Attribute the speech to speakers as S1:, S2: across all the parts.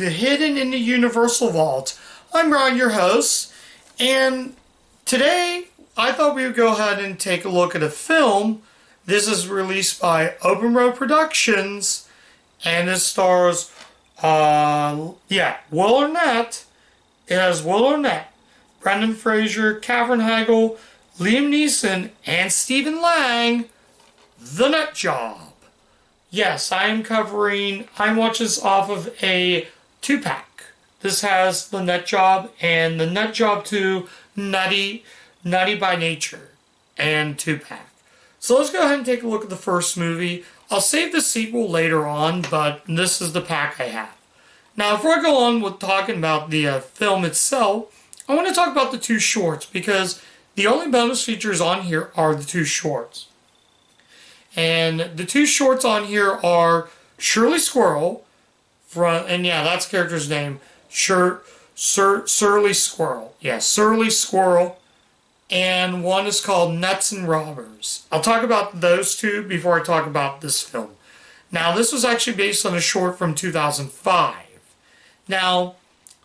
S1: to Hidden in the Universal Vault. I'm Ron, your host, and today I thought we would go ahead and take a look at a film. This is released by Open Road Productions, and it stars, Will Arnett. It has Will Arnett, Brendan Fraser, Katherine Heigl, Liam Neeson, and Stephen Lang. The Nut Job. Yes, I'm watching this off of a 2-pack. This has The Nut Job and The Nut Job 2, Nutty by Nature, and 2-pack. So let's go ahead and take a look at the first movie. I'll save the sequel later on, but this is the pack I have. Now, before I go on with talking about the film itself, I want to talk about the 2 shorts, because the only bonus features on here are the 2 shorts. And the 2 shorts on here are Shirley Squirrel, that's the character's name, Surly Squirrel. Yeah, Surly Squirrel. And one is called Nuts and Robbers. I'll talk about those 2 before I talk about this film. Now, this was actually based on a short from 2005. Now,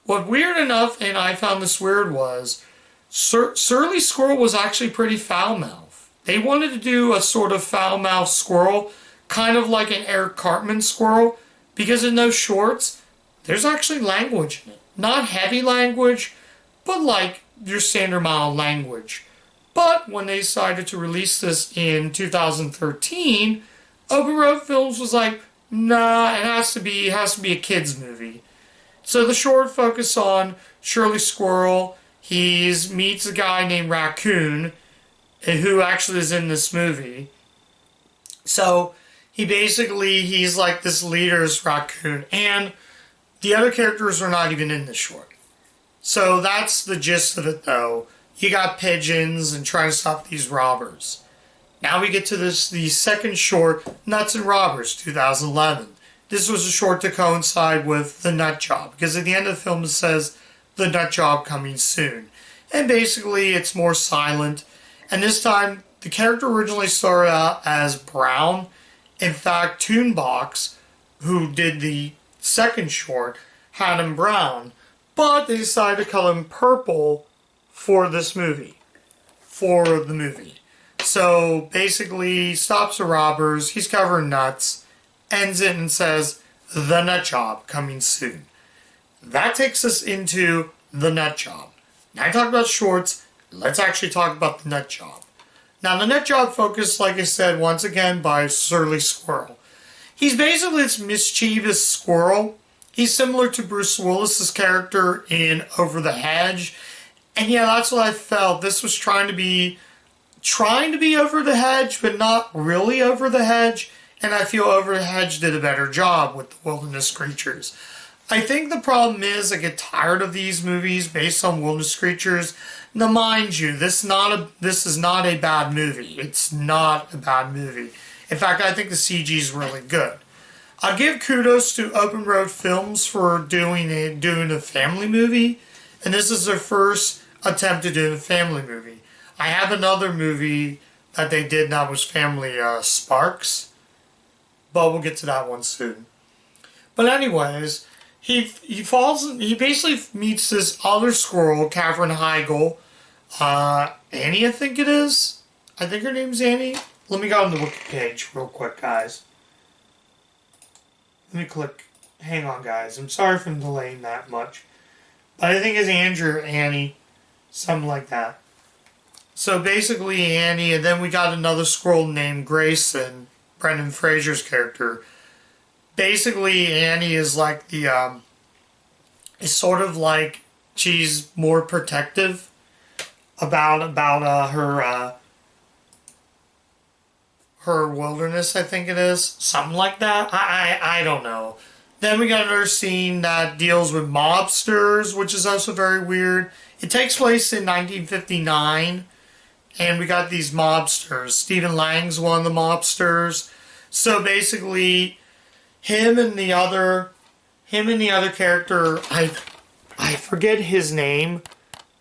S1: what weird enough, and I found this weird, was Surly Squirrel was actually pretty foul-mouthed. They wanted to do a sort of foul-mouthed squirrel, kind of like an Eric Cartman squirrel, because in those shorts, there's actually language in it. Not heavy language, but like your standard mild language. But when they decided to release this in 2013, Open Road Films was like, nah, it has to be a kids movie. So the short focused on Shirley Squirrel. He meets a guy named Raccoon, who actually is in this movie. So he's like this leader's raccoon, and the other characters are not even in this short. So that's the gist of it, though. You got pigeons and trying to stop these robbers. Now we get to the second short, Nuts and Robbers, 2011. This was a short to coincide with The Nut Job, because at the end of the film it says The Nut Job coming soon. And basically it's more silent. And this time, the character originally started out as Brown. In fact, Toonbox, who did the second short, had him brown. But they decided to color him purple for the movie. So basically, he stops the robbers, he's covered in nuts, ends it and says, The Nut Job coming soon. That takes us into The Nut Job. Now I talked about shorts. Let's actually talk about The Nut Job. Now, The Nut Job focused, like I said, once again by Surly Squirrel. He's basically this mischievous squirrel. He's similar to Bruce Willis's character in Over the Hedge. And yeah, that's what I felt. This was trying to be Over the Hedge, but not really Over the Hedge. And I feel Over the Hedge did a better job with the wilderness creatures. I think the problem is I get tired of these movies based on wilderness creatures. Now, mind you, this is not a bad movie. It's not a bad movie. In fact, I think the CG is really good. I'll give kudos to Open Road Films for doing a family movie, and this is their first attempt to do a family movie. I have another movie that they did that was Family Sparks, but we'll get to that one soon. But anyways, he basically meets this other squirrel, Katherine Heigl. Annie, I think it is. I think her name's Annie. Let me go on the wiki page real quick, guys. Let me click. Hang on, guys. I'm sorry for delaying that much. But I think it's Andrew or Annie. Something like that. So basically Annie, and then we got another squirrel named Grayson, Brendan Fraser's character. Basically, Annie is like is sort of like she's more protective about her wilderness, I think it is. Something like that. I don't know. Then we got another scene that deals with mobsters, which is also very weird. It takes place in 1959, and we got these mobsters. Stephen Lang's one of the mobsters. So basically, him and the other character, I forget his name,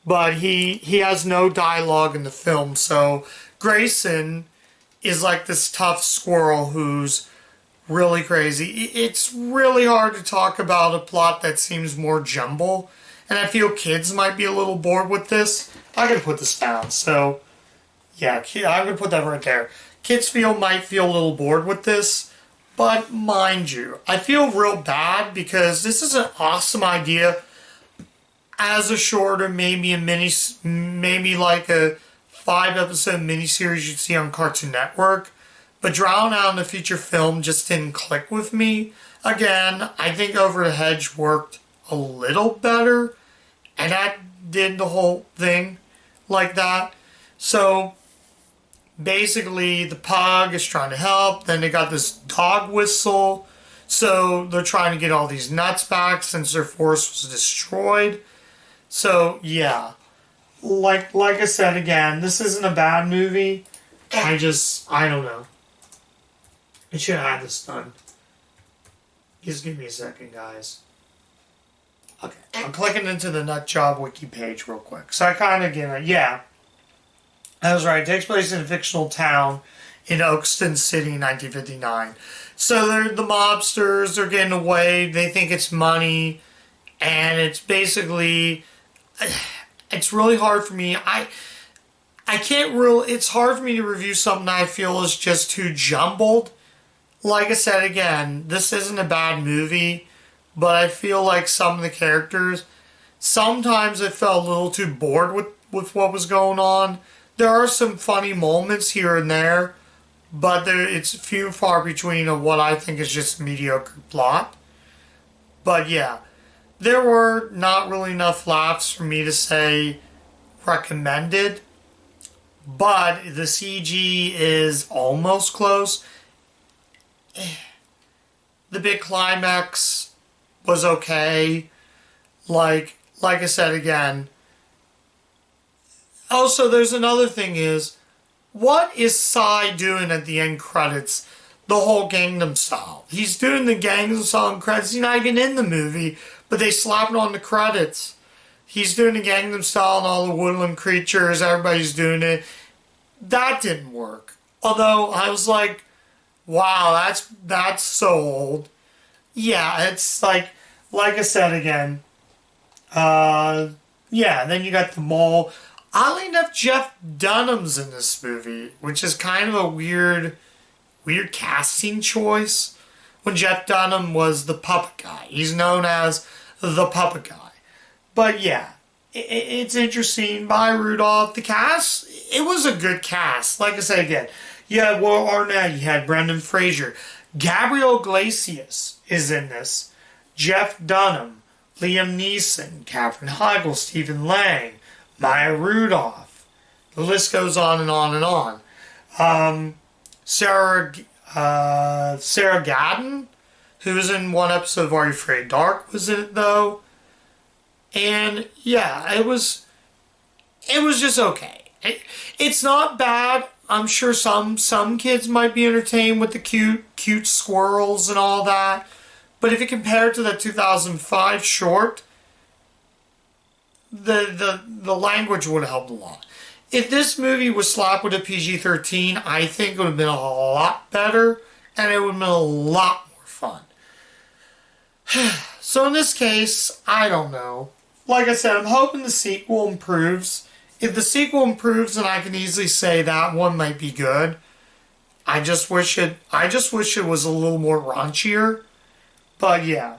S1: but he has no dialogue in the film. So Grayson is like this tough squirrel who's really crazy. It's really hard to talk about a plot that seems more jumble, and I feel kids might be a little bored with this. I'm gonna put this down. So yeah, I'm gonna put that right there. Kids might feel a little bored with this, but mind you, I feel real bad because this is an awesome idea as a short or maybe a mini, maybe like a 5 episode miniseries you'd see on Cartoon Network. But Drown Out in the feature film just didn't click with me. Again, I think Over the Hedge worked a little better, and that did the whole thing like that. So basically, the pug is trying to help. Then they got this dog whistle. So they're trying to get all these nuts back since their forest was destroyed. So yeah, like I said again, this isn't a bad movie. I don't know. I should have had this done. Just give me a second, guys. Okay, I'm clicking into the Nut Job wiki page real quick. So I kind of get it. Yeah, that was right. It takes place in a fictional town in Oakston City, 1959. So they're the mobsters. They're getting away. They think it's money, and it's basically. It's really hard for me. It's hard for me to review something I feel is just too jumbled. Like I said again, this isn't a bad movie, but I feel like some of the characters, sometimes I felt a little too bored with what was going on. There are some funny moments here and there, but it's few and far between of what I think is just a mediocre plot. But yeah, there were not really enough laughs for me to say recommended, but the CG is almost close. The big climax was okay. Like I said again. Also, there's another thing is, what is Psy doing at the end credits? The whole Gangnam Style. He's doing the Gangnam Style credits. He's not even in the movie, but they slapped on the credits. He's doing the Gangnam Style and all the woodland creatures. Everybody's doing it. That didn't work. Although I was like, wow, that's so old. Yeah, it's like I said again. Yeah, then you got the mall. Oddly enough, Jeff Dunham's in this movie, which is kind of a weird casting choice. When Jeff Dunham was the puppet guy, he's known as the puppet guy. But yeah, it's interesting. By Rudolph, the cast, it was a good cast. Like I said again, you had Will Arnett, you had Brendan Fraser, Gabriel Iglesias is in this, Jeff Dunham, Liam Neeson, Katherine Heigl, Stephen Lang, Maya Rudolph. The list goes on and on and on. Sarah Gadon, who was in one episode of Are You Afraid Dark, was in it though. And yeah, it was just okay. It's not bad. I'm sure some kids might be entertained with the cute squirrels and all that. But if you compare it to the 2005 short, the language would have helped a lot. If this movie was slapped with a PG-13, I think it would have been a lot better, and it would have been a lot more fun. So in this case, I don't know. Like I said, I'm hoping the sequel improves. If the sequel improves, then I can easily say that one might be good. I just wish it was a little more raunchier. But yeah,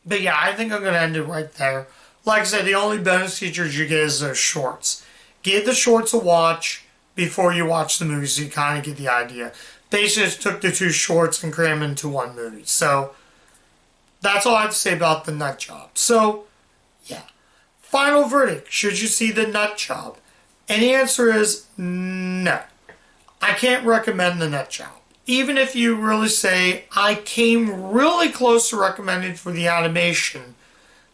S1: I think I'm going to end it right there. Like I said, the only bonus features you get is those shorts. Give the shorts a watch before you watch the movie so you kind of get the idea. Basically, just took the two shorts and crammed them into one movie. So, that's all I have to say about the Nut Job. So, yeah. Final verdict. Should you see the Nut Job? And the answer is no. I can't recommend the Nut Job. Even if you really say, I came really close to recommending for the animation,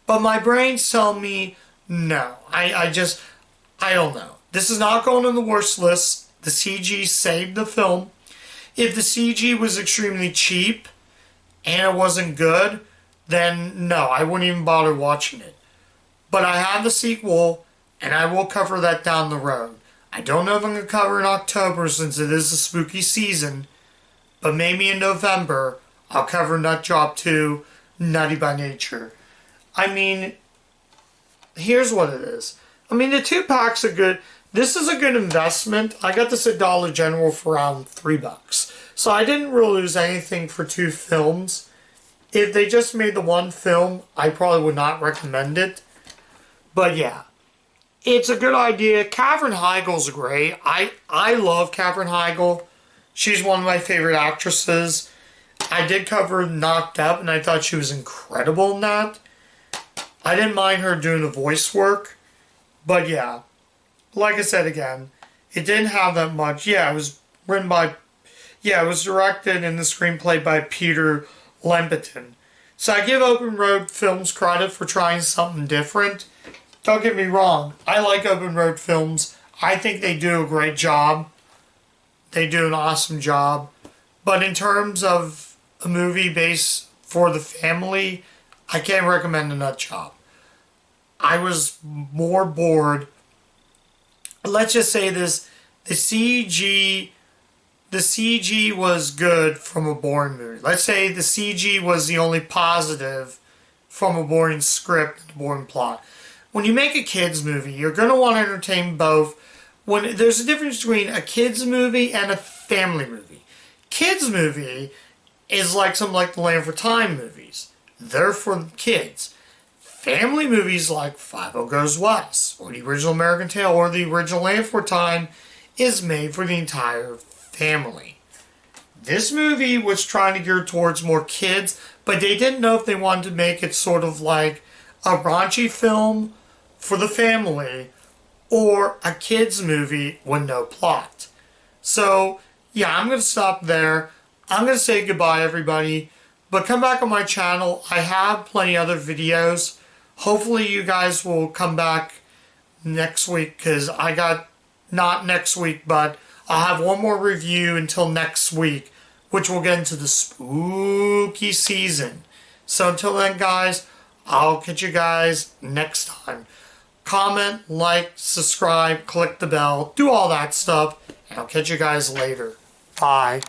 S1: but my brain's telling me no. I don't know. This is not going on the worst list. The CG saved the film. If the CG was extremely cheap and it wasn't good, then no, I wouldn't even bother watching it. But I have the sequel, and I will cover that down the road. I don't know if I'm going to cover it in October since it is a spooky season, But maybe in November, I'll cover Nut Job 2, Nutty by Nature. I mean, here's what it is. I mean, the 2-packs are good. This is a good investment. I got this at Dollar General for around $3. So I didn't really lose anything for 2 films. If they just made the 1 film, I probably would not recommend it. But yeah, it's a good idea. Katherine Heigl's great. I love Katherine Heigl. She's one of my favorite actresses. I did cover Knocked Up, and I thought she was incredible in that. I didn't mind her doing the voice work. But yeah, like I said again, it didn't have that much. Yeah, it was written by... Yeah, it was directed in the screenplay by Peter Lempiton. So I give Open Road Films credit for trying something different. Don't get me wrong, I like Open Road Films. I think they do a great job. They do an awesome job. But in terms of a movie based for the family, I can't recommend The Nut Job. I was more bored. Let's just say this, the CG was good from a boring movie. Let's say the CG was the only positive from a boring script, boring plot. When you make a kids movie, you're going to want to entertain both. When there's a difference between a kids movie and a family movie. Kids movie is like something like the Land for Time movies. They're for kids. Family movies like 5 Goes West, or the original American Tail, or the original Land for Time is made for the entire family. This movie was trying to gear towards more kids, but they didn't know if they wanted to make it sort of like a raunchy film for the family or a kids movie with no plot. So, yeah, I'm going to stop there. I'm going to say goodbye, everybody. But come back on my channel. I have plenty other videos. Hopefully you guys will come back next week, because I got, not next week, but I'll have one more review until next week, which will get into the spooky season. So until then, guys, I'll catch you guys next time. Comment, like, subscribe, click the bell, do all that stuff, and I'll catch you guys later. Bye.